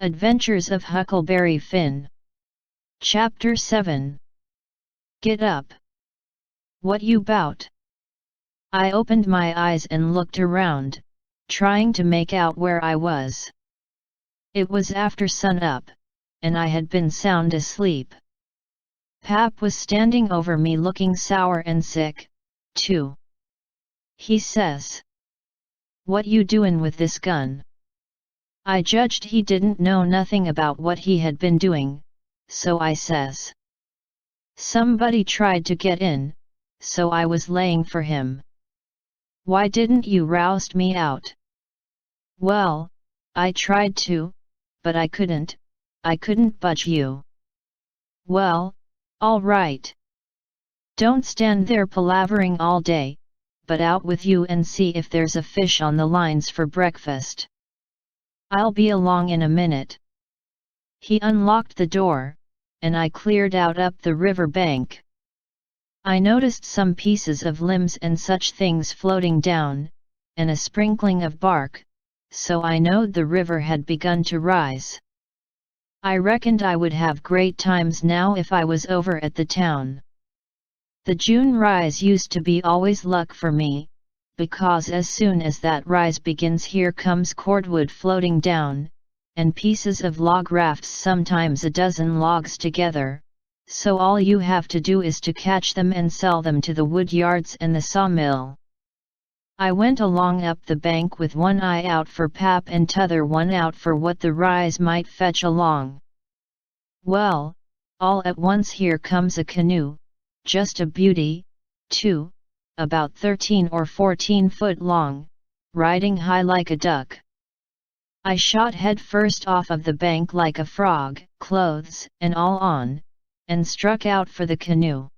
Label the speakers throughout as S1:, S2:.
S1: Adventures of Huckleberry Finn. Chapter 7. Get up. What you bout? I opened my eyes and looked around, trying to make out where I was. It was after sun-up, and I had been sound asleep. Pap was standing over me looking sour and sick, too. He says, "What you doin' with this gun?" I judged he didn't know nothing about what he had been doing, so I says, "Somebody tried to get in, so I was laying for him." "Why didn't you roust me out?" "Well, I tried to, but I couldn't budge you." "Well, all right. Don't stand there palavering all day, but out with you and see if there's a fish on the lines for breakfast. I'll be along in a minute." He unlocked the door, and I cleared out up the river bank. I noticed some pieces of limbs and such things floating down, and a sprinkling of bark, so I knowed the river had begun to rise. I reckoned I would have great times now if I was over at the town. The June rise used to be always luck for me, because as soon as that rise begins here comes cordwood floating down, and pieces of log rafts, sometimes a dozen logs together, so all you have to do is to catch them and sell them to the wood yards and the sawmill. I went along up the bank with one eye out for Pap and t'other one out for what the rise might fetch along. Well, all at once here comes a canoe, just a beauty, too, about 13 or 14 foot long, riding high like a duck. I shot head first off of the bank like a frog, clothes and all on, and struck out for the canoe.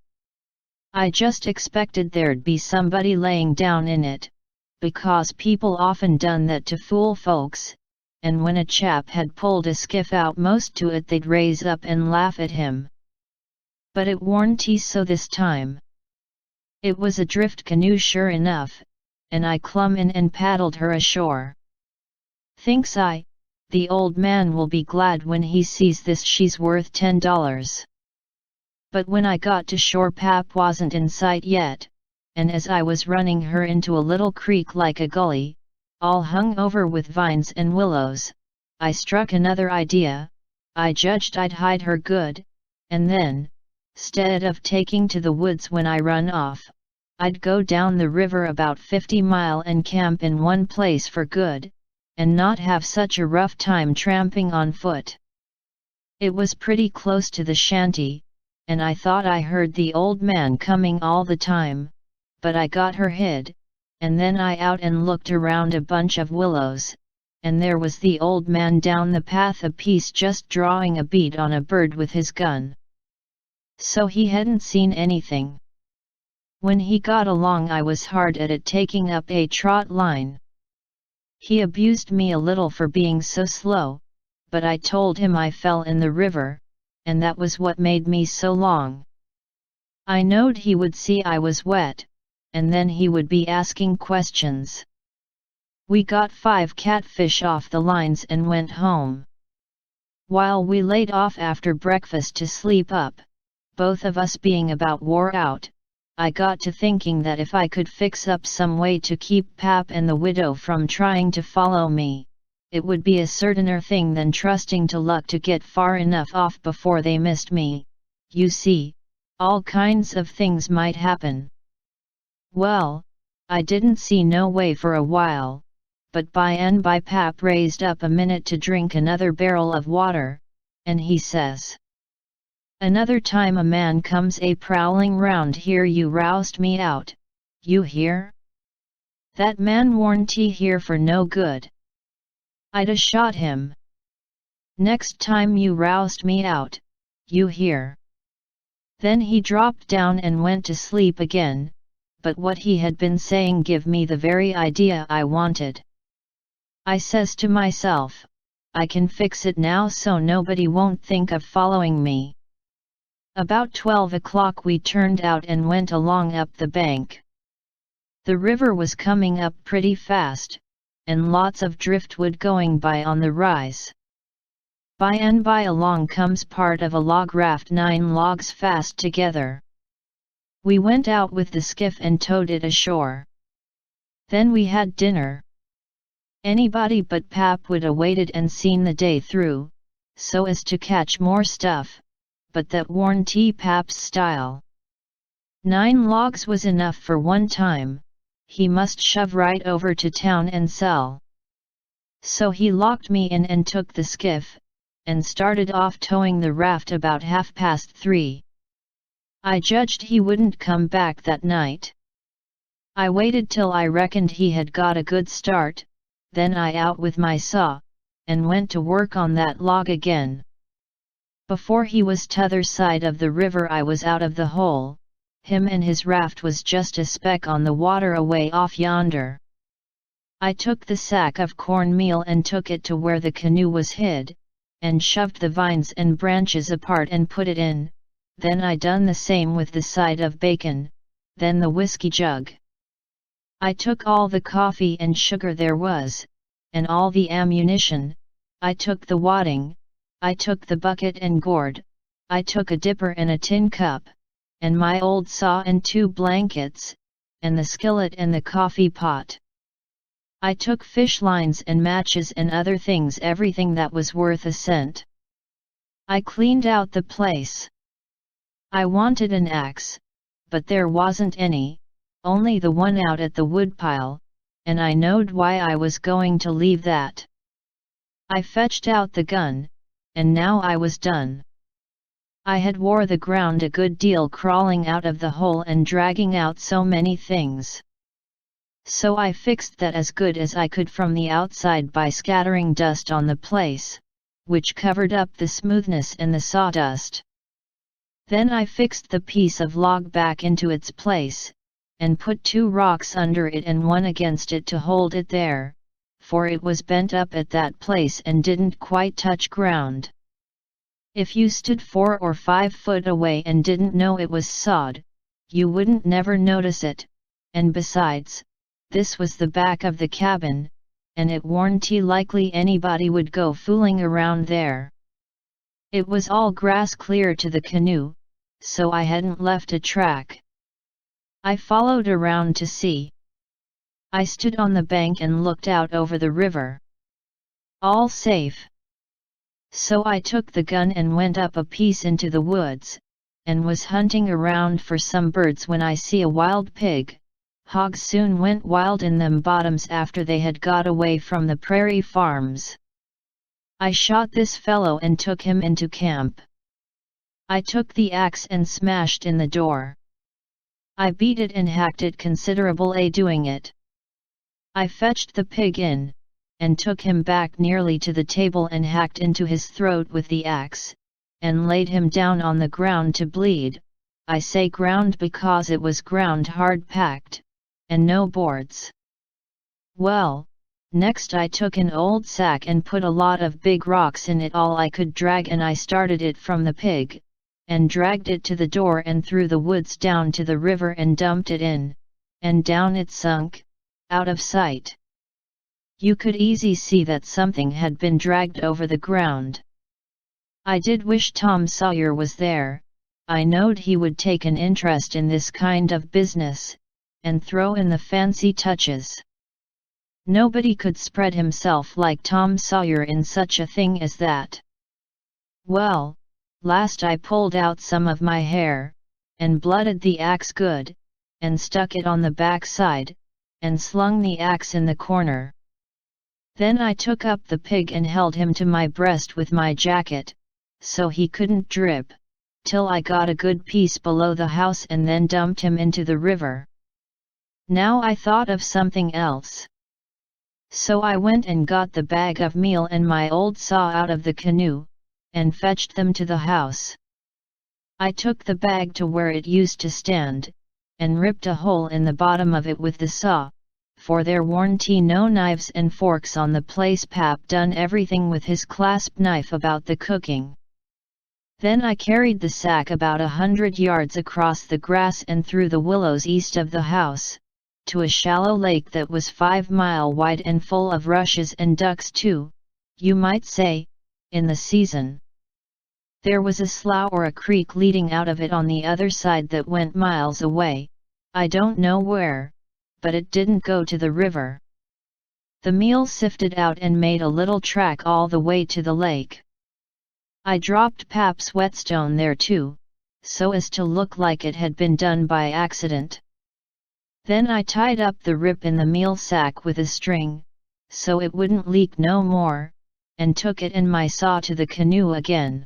S1: I just expected there'd be somebody laying down in it, because people often done that to fool folks, and when a chap had pulled a skiff out most to it they'd raise up and laugh at him. But it warn't so this time. It was a drift canoe sure enough, and I clumb in and paddled her ashore. Thinks I, the old man will be glad when he sees this, she's worth $10. But when I got to shore Pap wasn't in sight yet, and as I was running her into a little creek like a gully, all hung over with vines and willows, I struck another idea. I judged I'd hide her good, and then, 'stead of taking to the woods when I run off, I'd go down the river about 50 mile and camp in one place for good, and not have such a rough time tramping on foot. It was pretty close to the shanty, and I thought I heard the old man coming all the time, but I got her hid, and then I out and looked around a bunch of willows, and there was the old man down the path a piece just drawing a bead on a bird with his gun. So he hadn't seen anything. When he got along I was hard at it taking up a trot line. He abused me a little for being so slow, but I told him I fell in the river, and that was what made me so long. I knowed he would see I was wet, and then he would be asking questions. We got 5 catfish off the lines and went home. While we laid off after breakfast to sleep up, both of us being about wore out, I got to thinking that if I could fix up some way to keep Pap and the widow from trying to follow me, it would be a certainer thing than trusting to luck to get far enough off before they missed me. You see, all kinds of things might happen. Well, I didn't see no way for a while, but by and by Pap raised up a minute to drink another barrel of water, and he says, "Another time a man comes a prowling round here you roust me out, you hear? That man warn't here for no good. I'd a shot him. Next time you roust me out, you hear?" Then he dropped down and went to sleep again, but what he had been saying give me the very idea I wanted. I says to myself, I can fix it now so nobody won't think of following me. About 12 o'clock we turned out and went along up the bank. The river was coming up pretty fast, and lots of driftwood going by on the rise. By and by along comes part of a log raft 9 logs fast together. We went out with the skiff and towed it ashore. Then we had dinner. Anybody but Pap would have waited and seen the day through, so as to catch more stuff, but that warn't Pap's style. 9 logs was enough for one time, he must shove right over to town and sell. So he locked me in and took the skiff, and started off towing the raft about 3:30. I judged he wouldn't come back that night. I waited till I reckoned he had got a good start, then I out with my saw, and went to work on that log again. Before he was t'other side of the river I was out of the hole, him and his raft was just a speck on the water away off yonder. I took the sack of cornmeal and took it to where the canoe was hid, and shoved the vines and branches apart and put it in, then I done the same with the side of bacon, then the whiskey jug. I took all the coffee and sugar there was, and all the ammunition, I took the wadding, I took the bucket and gourd, I took a dipper and a tin cup, and my old saw and 2 blankets, and the skillet and the coffee pot. I took fish lines and matches and other things, everything that was worth a cent. I cleaned out the place. I wanted an axe, but there wasn't any, only the one out at the woodpile, and I knowed why I was going to leave that. I fetched out the gun, and now I was done. I had wore the ground a good deal crawling out of the hole and dragging out so many things. So I fixed that as good as I could from the outside by scattering dust on the place, which covered up the smoothness and the sawdust. Then I fixed the piece of log back into its place, and put 2 rocks under it and one against it to hold it there, for it was bent up at that place and didn't quite touch ground. If you stood 4 or 5 foot away and didn't know it was sawed, you wouldn't never notice it, and besides, this was the back of the cabin, and it warn't likely anybody would go fooling around there. It was all grass clear to the canoe, so I hadn't left a track. I followed around to see. I stood on the bank and looked out over the river. All safe. So I took the gun and went up a piece into the woods, and was hunting around for some birds when I see a wild pig. Hogs soon went wild in them bottoms after they had got away from the prairie farms. I shot this fellow and took him into camp. I took the axe and smashed in the door. I beat it and hacked it considerable doing it. I fetched the pig in, and took him back nearly to the table and hacked into his throat with the axe, and laid him down on the ground to bleed. I say ground because it was ground hard packed, and no boards. Well, next I took an old sack and put a lot of big rocks in it, all I could drag, and I started it from the pig, and dragged it to the door and through the woods down to the river and dumped it in, and down it sunk, out of sight. You could easy see that something had been dragged over the ground. I did wish Tom Sawyer was there. I knowed he would take an interest in this kind of business, and throw in the fancy touches. Nobody could spread himself like Tom Sawyer in such a thing as that. Well, last I pulled out some of my hair, and blooded the axe good, and stuck it on the back side, and slung the axe in the corner. Then I took up the pig and held him to my breast with my jacket, so he couldn't drip, till I got a good piece below the house and then dumped him into the river. Now I thought of something else. So I went and got the bag of meal and my old saw out of the canoe, and fetched them to the house. I took the bag to where it used to stand, and ripped a hole in the bottom of it with the saw, for there warn't no knives and forks on the place. Pap done everything with his clasp knife about the cooking. Then I carried the sack about 100 yards across the grass and through the willows east of the house, to a shallow lake that was 5 miles wide and full of rushes and ducks too, you might say. in the season. There was a slough or a creek leading out of it on the other side that went miles away, I don't know where, but it didn't go to the river. The meal sifted out and made a little track all the way to the lake. I dropped Pap's whetstone there too, so as to look like it had been done by accident. Then I tied up the rip in the meal sack with a string, so it wouldn't leak no more, and took it and my saw to the canoe again.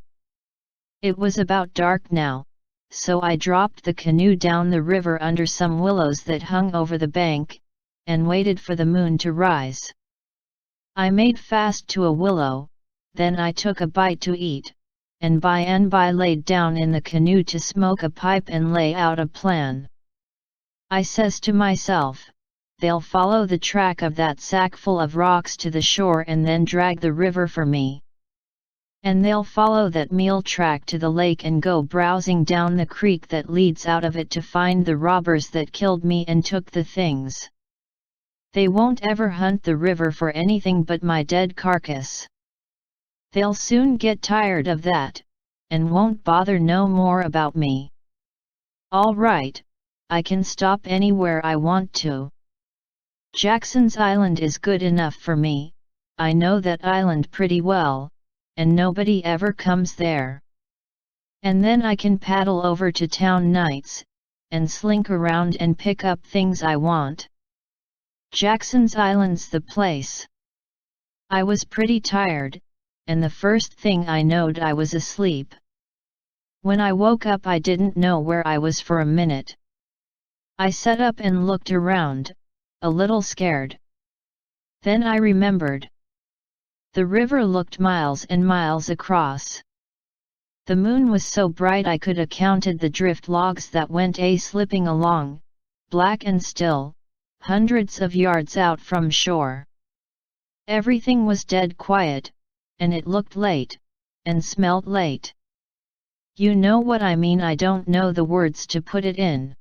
S1: It was about dark now, so I dropped the canoe down the river under some willows that hung over the bank, and waited for the moon to rise. I made fast to a willow, then I took a bite to eat, and by and by laid down in the canoe to smoke a pipe and lay out a plan. I says to myself, they'll follow the track of that sack full of rocks to the shore and then drag the river for me. And they'll follow that meal track to the lake and go browsing down the creek that leads out of it to find the robbers that killed me and took the things. They won't ever hunt the river for anything but my dead carcass. They'll soon get tired of that, and won't bother no more about me. All right, I can stop anywhere I want to. Jackson's Island is good enough for me, I know that island pretty well, and nobody ever comes there. And then I can paddle over to town nights, and slink around and pick up things I want. Jackson's Island's the place. I was pretty tired, and the first thing I knowed I was asleep. When I woke up I didn't know where I was for a minute. I sat up and looked around, a little scared. Then I remembered. The river looked miles and miles across. The moon was so bright I could have counted the drift logs that went slipping along, black and still, hundreds of yards out from shore. Everything was dead quiet, and it looked late, and smelt late. You know what I mean, I don't know the words to put it in.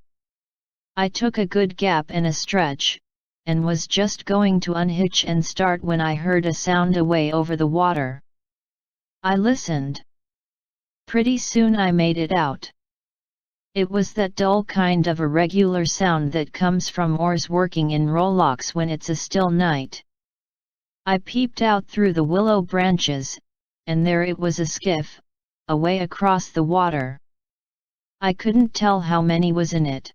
S1: I took a good gap and a stretch, and was just going to unhitch and start when I heard a sound away over the water. I listened. Pretty soon I made it out. It was that dull kind of irregular sound that comes from oars working in rowlocks when it's a still night. I peeped out through the willow branches, and there it was, a skiff, away across the water. I couldn't tell how many was in it.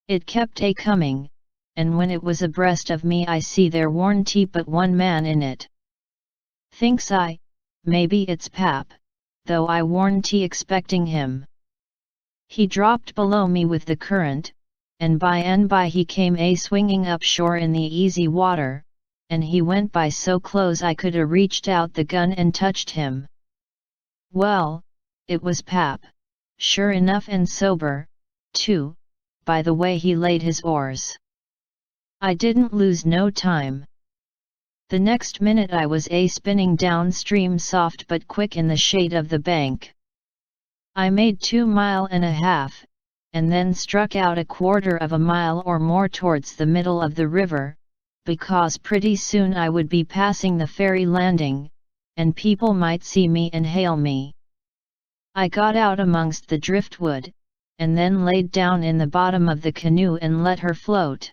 S1: It kept coming, and when it was abreast of me I see there warn't but one man in it. Thinks I, maybe it's Pap, though I warn't expecting him. He dropped below me with the current, and by he came swinging up shore in the easy water, and he went by so close I could reached out the gun and touched him. Well, it was Pap, sure enough, and sober, too, by the way he laid his oars. I didn't lose no time. The next minute I was spinning downstream soft but quick in the shade of the bank. I made 2.5 miles, and then struck out 1/4 mile or more towards the middle of the river, because pretty soon I would be passing the ferry landing, and people might see me and hail me. I got out amongst the driftwood, and then laid down in the bottom of the canoe and let her float.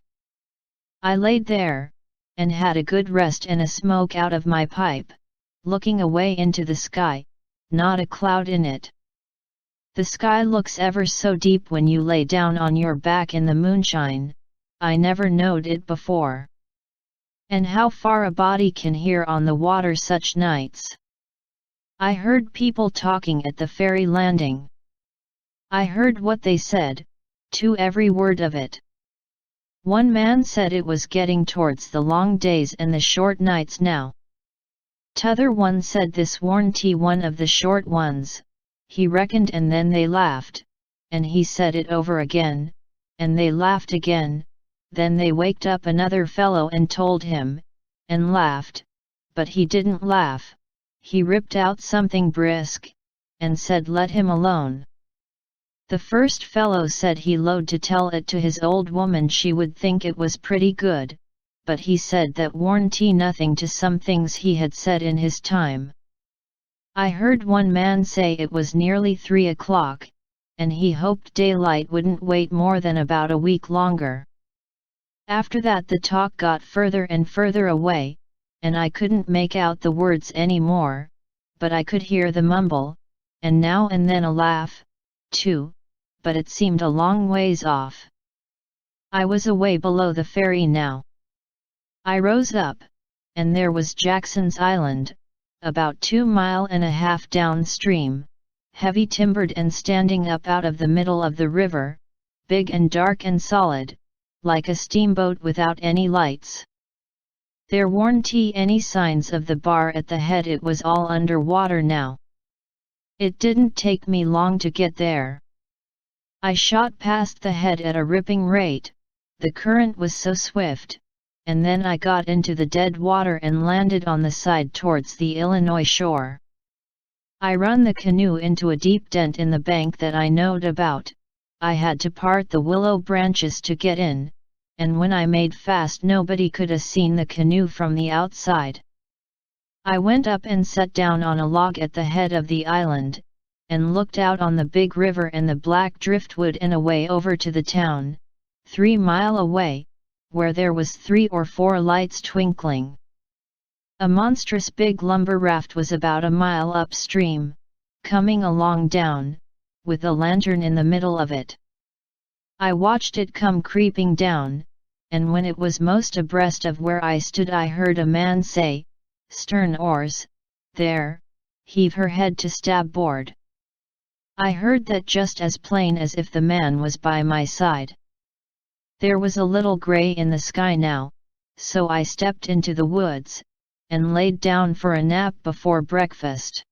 S1: I laid there, and had a good rest and a smoke out of my pipe, looking away into the sky, not a cloud in it. The sky looks ever so deep when you lay down on your back in the moonshine, I never knowed it before. And how far a body can hear on the water such nights. I heard people talking at the ferry landing. I heard what they said, to every word of it. One man said it was getting towards the long days and the short nights now. T'other one said this warn't one of the short ones, he reckoned, and then they laughed, and he said it over again, and they laughed again, then they waked up another fellow and told him, and laughed, but he didn't laugh, he ripped out something brisk, and said let him alone. The first fellow said he load to tell it to his old woman, she would think it was pretty good, but he said that warn't nothing to some things he had said in his time. I heard one man say it was nearly 3 o'clock, and he hoped daylight wouldn't wait more than about a week longer. After that the talk got further and further away, and I couldn't make out the words anymore, but I could hear the mumble, and now and then a laugh, too, but it seemed a long ways off. I was away below the ferry now. I rose up, and there was Jackson's Island, about 2.5 miles downstream, heavy timbered and standing up out of the middle of the river, big and dark and solid, like a steamboat without any lights. There weren't any signs of the bar at the head. It was all under water now. It didn't take me long to get there. I shot past the head at a ripping rate, the current was so swift, and then I got into the dead water and landed on the side towards the Illinois shore. I run the canoe into a deep dent in the bank that I knowed about. I had to part the willow branches to get in, and when I made fast nobody could have seen the canoe from the outside. I went up and sat down on a log at the head of the island, and looked out on the big river and the black driftwood and away over to the town, 3 miles away, where there was 3 or 4 lights twinkling. A monstrous big lumber raft was about a mile upstream, coming along down, with a lantern in the middle of it. I watched it come creeping down, and when it was most abreast of where I stood I heard a man say, "Stern oars, there, heave her head to starboard." I heard that just as plain as if the man was by my side. There was a little grey in the sky now, so I stepped into the woods, and laid down for a nap before breakfast.